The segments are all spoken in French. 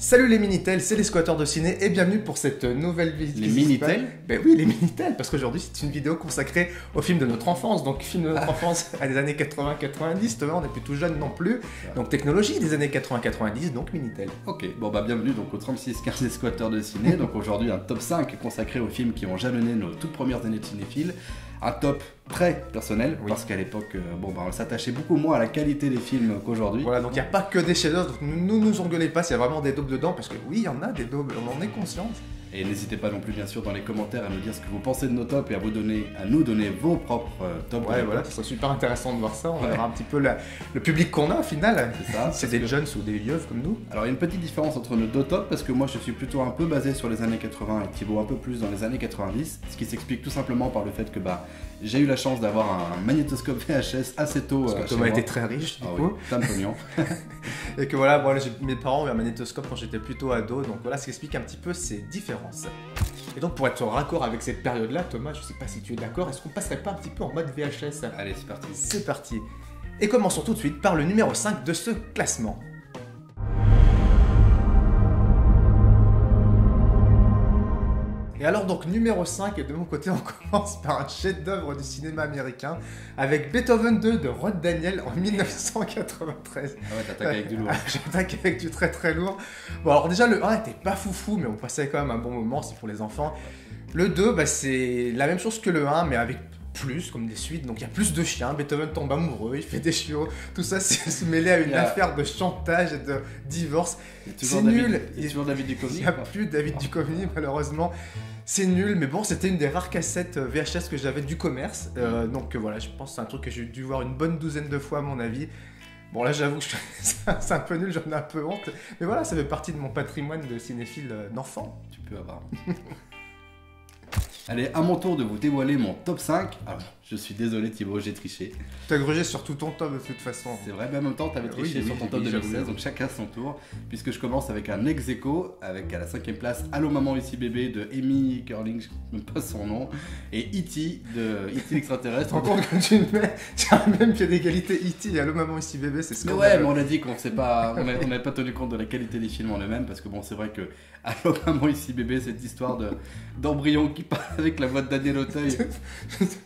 Salut les Minitel, c'est les squatteurs de ciné et bienvenue pour cette nouvelle vidéo. Les Minitel? Ben oui, les Minitel, parce qu'aujourd'hui c'est une vidéo consacrée au film de notre enfance. Donc film de notre enfance à des années 80-90, on n'est plus tout jeune non plus. Donc technologie des années 80-90, donc Minitel. Ok, bon bah bienvenue donc au 36-15 des squatteurs de ciné. Donc aujourd'hui un top 5 consacré aux films qui ont jalonné nos toutes premières années de cinéphiles. Un top très personnel, oui. Parce qu'à l'époque, on s'attachait beaucoup moins à la qualité des films qu'aujourd'hui. Voilà, donc il n'y a pas que des chefs-d'œuvre, ne nous engueulez pas s'il y a vraiment des daubes dedans, parce que oui, il y en a des daubes, on en est conscient. Et n'hésitez pas non plus bien sûr dans les commentaires à nous dire ce que vous pensez de nos tops et à nous donner vos propres tops. Ouais, voilà, ça serait super intéressant de voir ça, on verra un petit peu le public qu'on a au final. C'est ça. C'est des jeunes ou des vieux comme nous. Alors il y a une petite différence entre nos deux tops parce que moi je suis plutôt un peu basé sur les années 80 et Thibaut un peu plus dans les années 90, ce qui s'explique tout simplement par le fait que j'ai eu la chance d'avoir un magnétoscope VHS assez tôt. Parce que Thomas était très riche du coup. Oui, plein de pognon. Et que voilà, mes parents ont eu un magnétoscope quand j'étais plutôt ado, donc voilà ce qui explique un petit peu ces différences. Et donc pour être en raccord avec cette période-là, Thomas, je sais pas si tu es d'accord, est-ce qu'on passerait pas un petit peu en mode VHS? Allez, c'est parti. C'est parti. Et commençons tout de suite par le numéro 5 de ce classement. Et alors donc numéro 5, et de mon côté on commence par un chef-d'œuvre du cinéma américain avec Beethoven 2 de Rod Daniel en 1993. Ah ouais, t'attaques avec du lourd. J'attaque avec du très très lourd. Bon alors déjà le 1 était pas foufou mais on passait quand même un bon moment, c'est pour les enfants. Le 2 c'est la même chose que le 1 mais avec plus comme des suites, donc il y a plus de chiens, Beethoven tombe amoureux, il fait des chiots, tout ça c'est se mêler à une affaire de chantage et de divorce. C'est nul. Il y a toujours David Duchovny. Il n'y a plus David Duchovny malheureusement. C'est nul, mais bon, c'était une des rares cassettes VHS que j'avais du commerce. Donc voilà, je pense que c'est un truc que j'ai dû voir une bonne douzaine de fois à mon avis. Bon là j'avoue que c'est un peu nul, j'en ai un peu honte. Mais voilà, ça fait partie de mon patrimoine de cinéphile d'enfant. Tu peux avoir. Allez, à mon tour de vous dévoiler mon top 5. Alors, je suis désolé Thibaut, j'ai triché. T'as grugé sur tout ton top de toute façon. C'est vrai, mais en même temps, t'avais triché sur ton top 2016, donc chacun son tour. Puisque je commence avec un ex-aequo, avec à la 5ème place Allô maman ici bébé de Amy Curling, je ne sais même pas son nom, et E.T. de E.T. l'extraterrestre. En compte que tu mets, tu as même pied d'égalité E.T. et Allô maman ici bébé, c'est ce qu'on ouais, mais on a dit qu'on sait pas, on n'avait pas tenu compte de la qualité des films en eux-mêmes, parce que bon, c'est vrai que Allô maman ici bébé, cette histoire d'embryon qui parle avec la voix de Daniel Auteuil.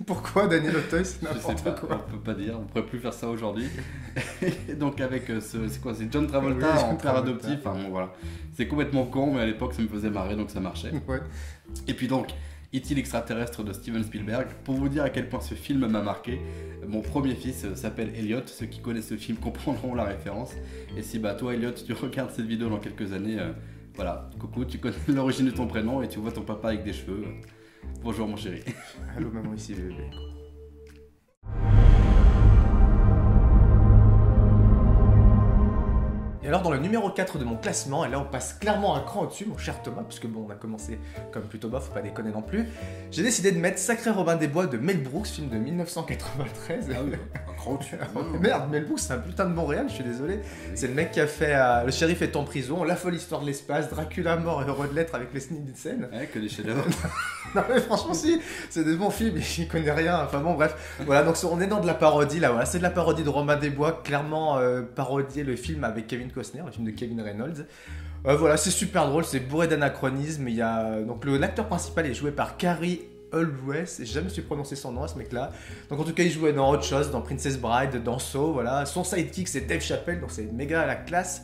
Pourquoi Daniel Auteuil, c'est n'importe quoi. On peut pas dire, on pourrait plus faire ça aujourd'hui. Donc avec c'est quoi, c'est John Travolta en père adoptif. Enfin bon voilà, c'est complètement con, mais à l'époque ça me faisait marrer donc ça marchait. Ouais. Et puis donc E.T. l'extraterrestre de Steven Spielberg. Pour vous dire à quel point ce film m'a marqué, mon premier fils s'appelle Elliot. Ceux qui connaissent ce film comprendront la référence. Et si toi Elliot tu regardes cette vidéo dans quelques années, voilà, coucou, tu connais l'origine de ton prénom et tu vois ton papa avec des cheveux. Bonjour mon chéri. Allô maman ici bébé. Et alors dans le numéro 4 de mon classement, et là on passe clairement un cran au-dessus, mon cher Thomas, puisque bon on a commencé comme plutôt bas, faut pas déconner non plus. J'ai décidé de mettre Sacré Robin des Bois de Mel Brooks, film de 1993. Ah oui, un cran au-dessus. Merde, Mel Brooks c'est un putain de Montréal, je suis désolé. Oui. C'est le mec qui a fait Le shérif est en prison, La folle histoire de l'espace, Dracula mort et heureux de l'être avec Leslie Nielsen. Ouais, que des chefs-d'œuvre. Non mais franchement si, c'est des bons films, il connaît rien, enfin bon bref. Voilà, donc on est dans de la parodie là, voilà, c'est de la parodie de Robin des Bois, clairement parodier le film avec Kevin Costner, le film de Kevin Reynolds. Voilà, c'est super drôle, c'est bourré d'anachronismes, il y a... Donc l'acteur principal est joué par Cary Elwes, j'ai jamais su prononcer son nom à ce mec là. Donc en tout cas il jouait dans Hot Shots, dans Princess Bride, dans Saw, voilà. Son sidekick c'est Dave Chappelle, donc c'est méga à la classe.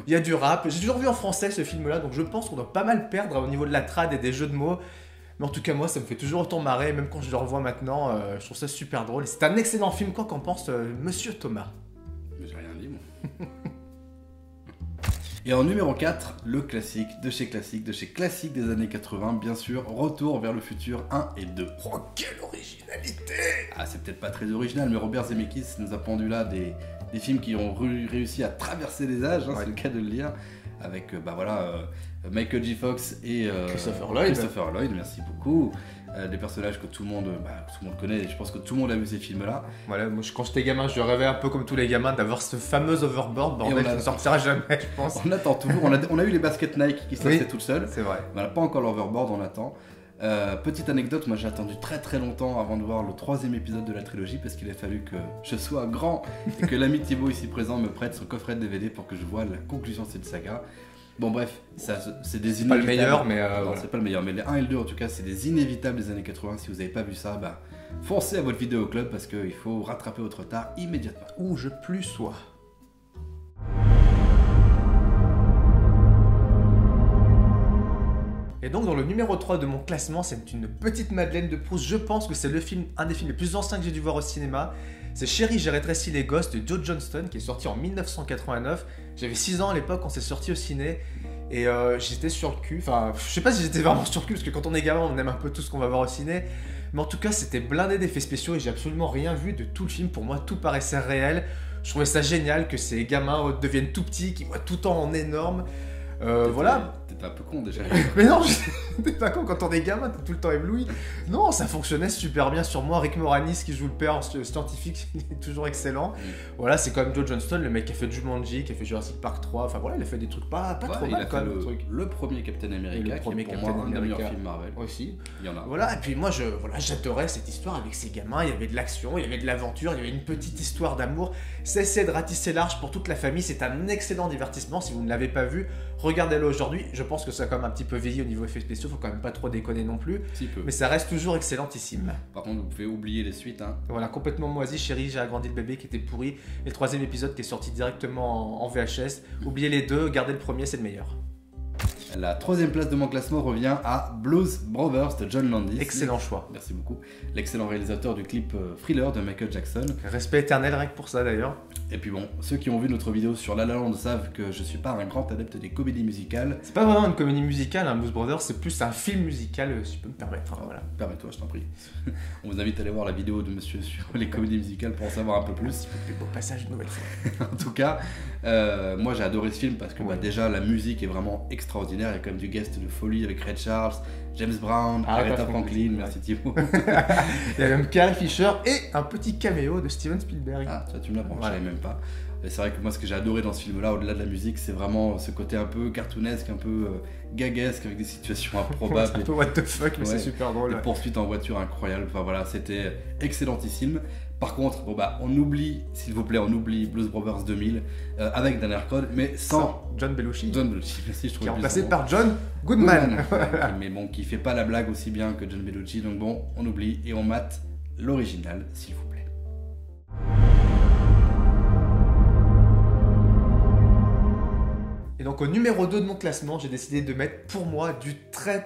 Il y a du rap, j'ai toujours vu en français ce film là, donc je pense qu'on doit pas mal perdre au niveau de la trad et des jeux de mots. Mais en tout cas, moi, ça me fait toujours autant marrer, même quand je le revois maintenant, je trouve ça super drôle. C'est un excellent film, quoi qu'en pense Monsieur Thomas? Mais j'ai rien dit, moi. Et en numéro 4, le classique de chez classique des années 80, bien sûr, Retour vers le futur 1 et 2. Oh, quelle originalité! Ah, c'est peut-être pas très original, mais Robert Zemeckis nous a pendu là des films qui ont réussi à traverser les âges, hein, ouais. C'est le cas de le dire, avec Michael J. Fox et Christopher Lloyd, merci beaucoup. Des personnages que tout le monde connaît, et je pense que tout le monde a vu ces films-là. Voilà, moi quand j'étais gamin, je rêvais un peu comme tous les gamins d'avoir ce fameux overboard, bordel, qui ne sortira jamais, je pense. On attend toujours, on a eu les baskets Nike qui se passaient toutes seules. C'est vrai. On n'a pas encore l'overboard, on attend. Petite anecdote, moi j'ai attendu très très longtemps avant de voir le 3e épisode de la trilogie parce qu'il a fallu que je sois grand et que l'ami Thibaut ici présent me prête son coffret de DVD pour que je voie la conclusion de cette saga. Bon bref, c'est des Pas le inévitables. meilleur, mais Non, voilà. c'est pas le meilleur, mais les 1 et le 2 en tout cas, c'est des inévitables des années 80. Si vous n'avez pas vu ça, bah foncez à votre vidéo club parce qu'il faut rattraper votre retard immédiatement. Où je plus sois. Et donc dans le numéro 3 de mon classement, c'est une petite Madeleine de Proust. Je pense que c'est un des films les plus anciens que j'ai dû voir au cinéma. C'est Chérie, j'ai rétréci les gosses de Joe Johnston qui est sorti en 1989. J'avais 6 ans à l'époque quand c'est sorti au ciné. Et j'étais sur le cul. Enfin, je sais pas si j'étais vraiment sur le cul parce que quand on est gamin, on aime un peu tout ce qu'on va voir au ciné. Mais en tout cas, c'était blindé d'effets spéciaux et j'ai absolument rien vu de tout le film. Pour moi, tout paraissait réel. Je trouvais ça génial que ces gamins deviennent tout petits, qu'ils voient tout en énorme. Voilà. T'étais un peu con déjà. Mais non, t'es pas con, quand on est gamin, t'es tout le temps ébloui. Non, ça fonctionnait super bien sur moi. Rick Moranis qui joue le père scientifique, il est toujours excellent. Voilà, c'est comme Joe Johnston, le mec qui a fait Jumanji, qui a fait Jurassic Park 3. Enfin voilà, il a fait des trucs pas trop mal quand même. Le premier Captain America, le premier qui est pour Captain moi un des America meilleurs films Marvel. aussi. Il y en a. Voilà, et puis moi j'adorais cette histoire avec ces gamins. Il y avait de l'action, il y avait de l'aventure, il y avait une petite histoire d'amour. Cessez de ratisser large pour toute la famille. C'est un excellent divertissement. Si vous ne l'avez pas vu, regardez-le aujourd'hui. Je pense que ça a quand même un petit peu vieilli au niveau effets spéciaux. Faut quand même pas trop déconner non plus. Si peu. Mais ça reste toujours excellentissime. Par contre, vous pouvez oublier les suites. Hein. Voilà, complètement moisi. Chérie, j'ai agrandi le bébé qui était pourri. Et le 3e épisode qui est sorti directement en VHS. Oubliez les deux, gardez le premier, c'est le meilleur. La 3e place de mon classement revient à Blues Brothers de John Landis. Excellent choix. Merci beaucoup. L'excellent réalisateur du clip Thriller de Michael Jackson. Respect éternel, rien que pour ça d'ailleurs. Et puis bon, ceux qui ont vu notre vidéo sur La La Land savent que je suis pas un grand adepte des comédies musicales. C'est pas vraiment une comédie musicale, hein, Blues Brothers, c'est plus un film musical, si je peux me permettre. Enfin, voilà. Permets-toi, je t'en prie. On vous invite à aller voir la vidéo de monsieur sur les comédies musicales pour en savoir un peu plus. Plus beau passage une nouvelle fois. En tout cas, moi j'ai adoré ce film parce que déjà la musique est vraiment extraordinaire. Il y a quand même du guest de folie avec Ray Charles, James Brown, Aretha Franklin, merci Thibaut. Il y a même Carrie Fisher et un petit caméo de Steven Spielberg. Ah, ça tu me l'apprends, je savais même pas. Et c'est vrai que moi ce que j'ai adoré dans ce film-là, au-delà de la musique, c'est vraiment ce côté un peu cartoonesque, un peu gaguesque avec des situations improbables. C'est un peu what the fuck, mais c'est super drôle. Des poursuites en voiture incroyables. Enfin voilà, c'était excellentissime. Par contre, bon bah, on oublie, s'il vous plaît, on oublie Blues Brothers 2000 avec Dan Aykroyd, mais sans John Belushi. John Belushi, merci, je trouve. Qui est remplacé par John Goodman. Mais bon, qui fait pas la blague aussi bien que John Belushi, donc bon, on oublie et on mate l'original, s'il vous plaît. Et donc au numéro 2 de mon classement, j'ai décidé de mettre pour moi du très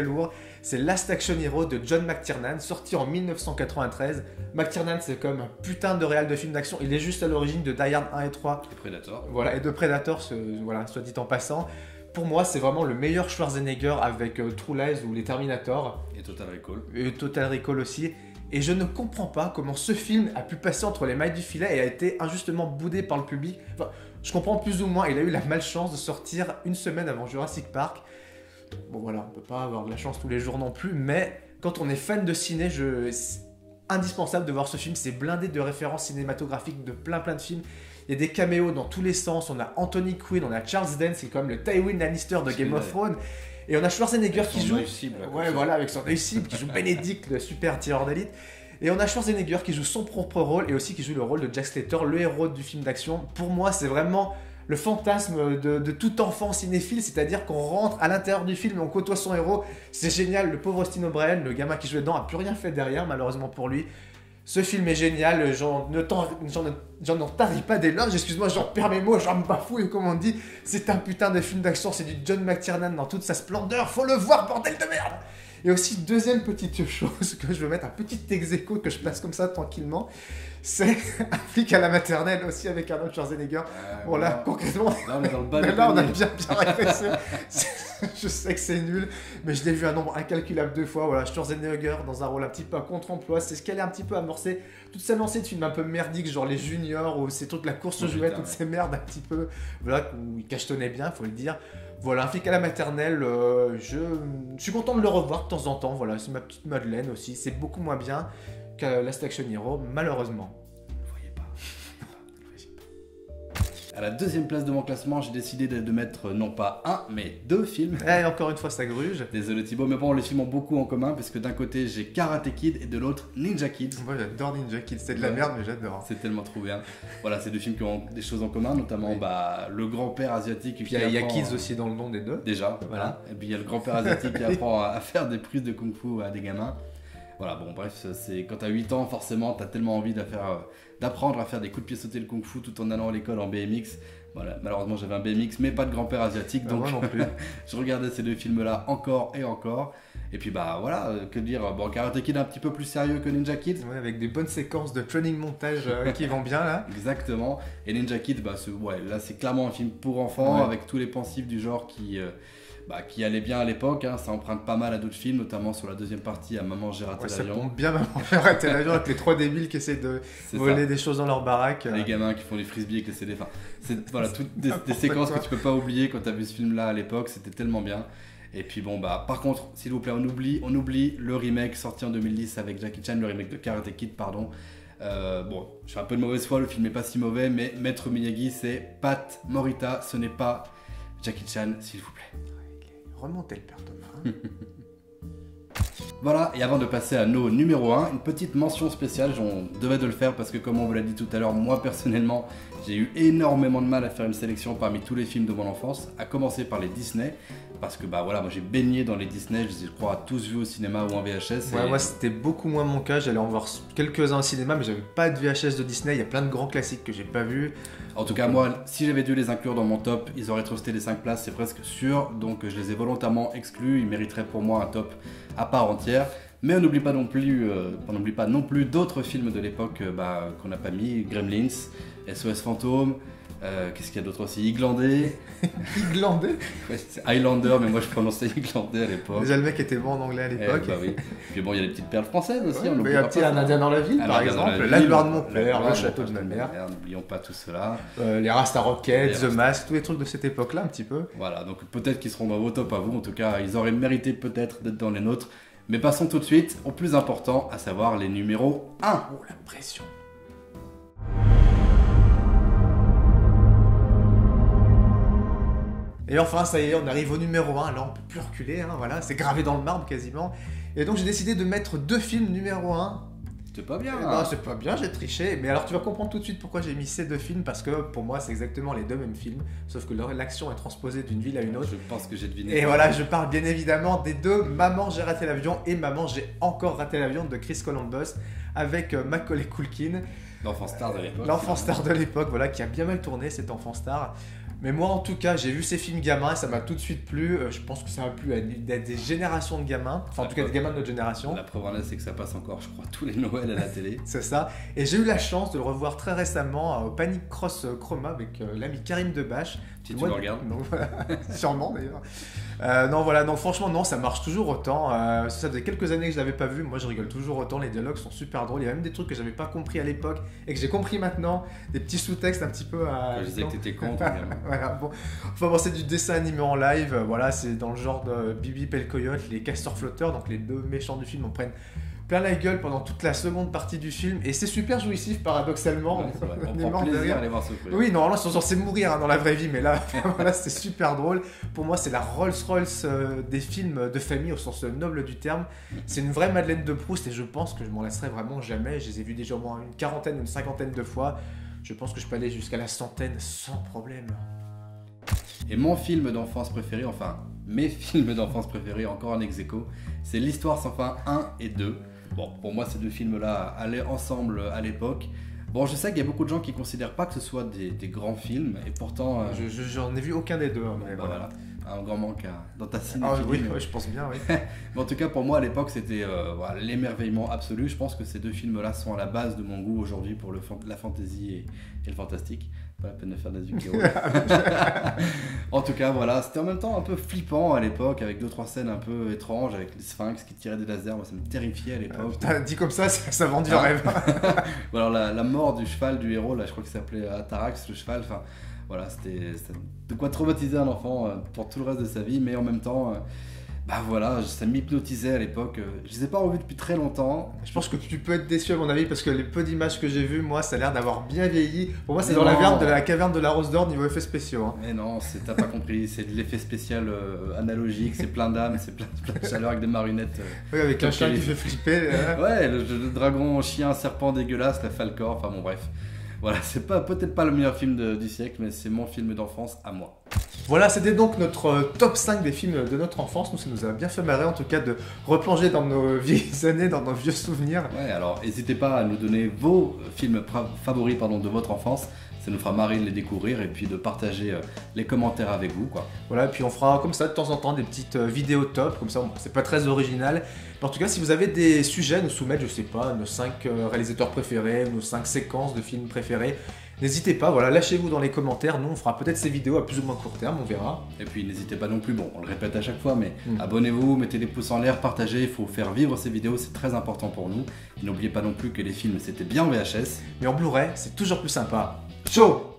lourd. C'est Last Action Hero de John McTiernan, sorti en 1993. McTiernan, c'est comme un putain de réal de film d'action. Il est juste à l'origine de Die Hard 1 et 3. Et Predator. Voilà, et de Predator, voilà, soit dit en passant. Pour moi, c'est vraiment le meilleur Schwarzenegger avec True Lies ou les Terminator. Et Total Recall. Et Total Recall aussi. Et je ne comprends pas comment ce film a pu passer entre les mailles du filet et a été injustement boudé par le public. Enfin, je comprends plus ou moins, il a eu la malchance de sortir une semaine avant Jurassic Park. Bon voilà, on peut pas avoir de la chance tous les jours non plus, mais quand on est fan de ciné, c'est indispensable de voir ce film. C'est blindé de références cinématographiques de plein de films. Il y a des caméos dans tous les sens. On a Anthony Quinn, on a Charles Dance, qui est comme le Tywin Lannister de Game of Thrones. Et on a Schwarzenegger qui joue... Ouais, voilà, avec son œil cible, qui joue Benedict, le super tireur d'élite. Et on a Schwarzenegger qui joue son propre rôle et aussi qui joue le rôle de Jack Slater, le héros du film d'action. Pour moi, c'est vraiment le fantasme de tout enfant cinéphile, c'est-à-dire qu'on rentre à l'intérieur du film et on côtoie son héros. C'est génial, le pauvre Austin O'Brien, le gamin qui jouait dedans, a plus rien fait derrière, malheureusement pour lui. Ce film est génial, j'en tarie pas d'éloges, excuse-moi, j'en perds mes mots, j'en me bafouille, comme on dit. C'est un putain de film d'action, c'est du John McTiernan dans toute sa splendeur, faut le voir, bordel de merde! Et aussi, deuxième petite chose que je veux mettre, un petit ex-aequo que je place comme ça tranquillement, c'est un flic à la maternelle aussi avec Arnold Schwarzenegger. Voilà, concrètement, là on est dans le bas. Mais là on a bien régressé. Je sais que c'est nul, mais je l'ai vu un nombre incalculable de fois. Voilà, Schwarzenegger dans un rôle un petit peu à contre-emploi, c'est ce qu'elle est un petit peu amorcé. Toute sa lancée de films un peu merdiques, genre les juniors ou ces trucs de la course aux jouets, toutes ces merdes un petit peu, voilà, où il cachetonnait bien, faut le dire. Voilà, un flic à la maternelle, je suis content de le revoir de temps en temps. Voilà, c'est ma petite Madeleine aussi. C'est beaucoup moins bien que Last Action Hero, malheureusement. Vous voyez pas. à la deuxième place de mon classement, j'ai décidé de mettre non pas un, mais 2 films. Et encore une fois, ça gruge. Désolé Thibaut, mais bon, les films ont beaucoup en commun, parce que d'un côté, j'ai Karate Kid et de l'autre, Ninja Kids. Moi, j'adore Ninja Kids. C'est de la merde, mais j'adore. C'est tellement trop bien. Voilà, c'est 2 films qui ont des choses en commun, notamment le grand-père asiatique. Il y a Kids aussi dans le nom des deux. Déjà, voilà. Et puis il y a le grand-père asiatique qui apprend à faire des prises de kung-fu à des gamins. Voilà, bon, bref, quand t'as 8 ans, forcément, t'as tellement envie d'apprendre à faire des coups de pied sautés le kung-fu tout en allant à l'école en BMX. Voilà, malheureusement, j'avais un BMX, mais pas de grand-père asiatique, donc moi non plus. je regardais ces 2 films-là encore et encore. Et puis, bah voilà, que dire, bon, Karate Kid est un petit peu plus sérieux que Ninja Kid. Ouais, avec des bonnes séquences de training montage qui vont bien là. Exactement. Et Ninja Kid, bah, là, c'est clairement un film pour enfants, avec tous les pensifs du genre qui allait bien à l'époque, hein. Ça emprunte pas mal à d'autres films, notamment sur la deuxième partie à Maman j'ai raté l'avion. Ça pompe bien Maman j'ai raté l'avion avec les 3 débiles qui essaient de voler des choses dans leur baraque. Les gamins qui font des frisbees avec les CD. Enfin, voilà, toutes des séquences que tu peux pas oublier quand t'as vu ce film-là à l'époque, c'était tellement bien. Et puis bon, bah par contre, s'il vous plaît, on oublie le remake sorti en 2010 avec Jackie Chan, le remake de Karate Kid, pardon. Bon, je suis un peu de mauvaise foi, le film est pas si mauvais, mais Maître Miyagi, c'est Pat Morita, ce n'est pas Jackie Chan, s'il vous plaît. Remontez le père Thomas. Voilà, et avant de passer à nos numéro 1, une petite mention spéciale, on devait de le faire parce que comme on vous l'a dit tout à l'heure, moi personnellement, j'ai eu énormément de mal à faire une sélection parmi tous les films de mon enfance, à commencer par les Disney, parce que bah voilà, moi j'ai baigné dans les Disney, je les ai, je crois, tous vus au cinéma ou en VHS. Ouais, moi c'était beaucoup moins mon cas, j'allais en voir quelques-uns au cinéma, mais j'avais pas de VHS de Disney, il y a plein de grands classiques que j'ai pas vus. En tout cas, moi, si j'avais dû les inclure dans mon top, ils auraient trusté les 5 places, c'est presque sûr. Donc je les ai volontairement exclus. Ils mériteraient pour moi un top à part entière. Mais on n'oublie pas non plus d'autres films de l'époque qu'on n'a pas mis. Gremlins, SOS Fantôme, qu'est-ce qu'il y a d'autre aussi? Iglandais. Iglandais? Ouais, c'est Highlander, mais moi je prononçais Iglandais à l'époque. Déjà le mec était bon en anglais à l'époque. Bah oui. Puis bon, il y a les petites perles françaises aussi. Ouais, il y a un Indien dans la ville, par exemple. La gloire de mon père, le château de ma mère. N'oublions pas tout cela. Les Rasta Rockets, The Mask, tous les trucs de cette époque-là un petit peu. Voilà, donc peut-être qu'ils seront dans vos tops à vous. En tout cas, ils auraient mérité peut-être d'être dans les nôtres. Mais passons tout de suite au plus important, à savoir les numéros 1. Oh la pression. Et enfin, ça y est, on arrive au numéro 1. Là, on peut plus reculer, hein, voilà, c'est gravé dans le marbre quasiment. Et donc, j'ai décidé de mettre 2 films numéro 1. C'est pas bien. Non, c'est pas bien, j'ai triché. Mais alors, tu vas comprendre tout de suite pourquoi j'ai mis ces 2 films. Parce que pour moi, c'est exactement les 2 mêmes films. Sauf que l'action est transposée d'une ville à une autre. Je pense que j'ai deviné. Et voilà, je parle bien évidemment des 2 Maman, j'ai raté l'avion et Maman, j'ai encore raté l'avion de Chris Columbus avec Macaulay Culkin. L'enfant star de l'époque. L'enfant star de l'époque, voilà, qui a bien mal tourné cet enfant star. Mais moi, en tout cas, j'ai vu ces films gamins et ça m'a tout de suite plu. Je pense que ça a plu à des générations de gamins. Enfin, en tout cas, des gamins de notre génération. La preuve en est, c'est que ça passe encore, je crois, tous les Noëls à la télé. C'est ça. Et j'ai eu la chance de le revoir très récemment au Panic Cross Chroma avec l'ami Karim Debache. Si tu le regardes. Donc, voilà. Sûrement d'ailleurs. Non, voilà, non, franchement, non, ça marche toujours autant. Ça faisait quelques années que je l'avais pas vu. Moi, je rigole toujours autant. Les dialogues sont super drôles. Il y a même des trucs que j'avais pas compris à l'époque et que j'ai compris maintenant. Des petits sous-textes un petit peu à. Je disais que t'étais con, voilà, bon. Enfin, bon, c'est du dessin animé en live. Voilà, c'est dans le genre de Bibi et le Coyote, les castors flotteurs. Donc, les 2 méchants du film en prennent plein la gueule pendant toute la seconde partie du film. Et c'est super jouissif, paradoxalement. Ouais, on prend plaisir à aller voir ce film. Oui, normalement, ils sont censés mourir dans la vraie vie, mais là, voilà, c'est super drôle. Pour moi, c'est la Rolls-Royce des films de famille au sens noble du terme. C'est une vraie Madeleine de Proust et je pense que je m'en lasserai vraiment jamais. Je les ai vus déjà au moins une 40aine, une 50aine de fois. Je pense que je peux aller jusqu'à la 100aine sans problème. Et mon film d'enfance préféré, enfin mes films d'enfance préférés, encore en ex-aequo, c'est L'Histoire sans fin 1 et 2. Bon, pour moi, ces 2 films-là allaient ensemble à l'époque. Bon, je sais qu'il y a beaucoup de gens qui ne considèrent pas que ce soit des grands films, et pourtant... J'en ai vu aucun des 2. Mais voilà. Un grand manque dans ta cinéma. Ah oui, je pense bien, oui. Mais en tout cas, pour moi, à l'époque, c'était voilà, l'émerveillement absolu. Je pense que ces 2 films-là sont à la base de mon goût aujourd'hui pour la fantasy et le fantastique. Pas la peine de faire des yeux qui roulent. En tout cas, voilà, c'était en même temps un peu flippant à l'époque, avec 2-3 scènes un peu étranges, avec les sphinx qui tiraient des lasers. Moi, ça me terrifiait à l'époque. Putain, dit comme ça vend du rêve. Alors, la mort du cheval du héros, là, je crois qu'il s'appelait Atarax, le cheval. Enfin, voilà, c'était de quoi traumatiser un enfant pour tout le reste de sa vie, mais en même temps, Bah voilà, ça m'hypnotisait à l'époque. Je les ai pas revus depuis très longtemps. Je pense que tu peux être déçu à mon avis parce que les peu d'images que j'ai vues, moi, ça a l'air d'avoir bien vieilli. Pour moi, c'est Mais dans non. la caverne de la Rose d'Or niveau effets spéciaux. Hein. Mais non, t'as pas compris, c'est de l'effet spécial analogique, c'est plein d'âme, c'est plein de chaleur avec des marionnettes. Oui, avec un Ok. chien qui fait flipper. Ouais, le dragon, chien, serpent dégueulasse, la Falcor, enfin bon bref. Voilà, c'est peut-être pas le meilleur film du siècle, mais c'est mon film d'enfance à moi. Voilà, c'était donc notre top 5 des films de notre enfance. Nous, ça nous a bien fait marrer en tout cas de replonger dans nos vieilles années, dans nos vieux souvenirs. Ouais, alors n'hésitez pas à nous donner vos films favoris de votre enfance. Ça nous fera marrer de les découvrir et puis de partager les commentaires avec vous, quoi. Voilà, et puis on fera comme ça de temps en temps des petites vidéos top, comme ça c'est pas très original. Mais en tout cas, si vous avez des sujets à nous soumettre, je sais pas, nos 5 réalisateurs préférés, nos 5 séquences de films préférés, n'hésitez pas, voilà, lâchez-vous dans les commentaires. Nous, on fera peut-être ces vidéos à plus ou moins court terme, on verra. Et puis n'hésitez pas non plus, bon, on le répète à chaque fois, mais abonnez-vous, mettez des pouces en l'air, partagez, il faut faire vivre ces vidéos, c'est très important pour nous. Et n'oubliez pas non plus que les films, c'était bien en VHS. Mais en Blu-ray, c'est toujours plus sympa. Ciao!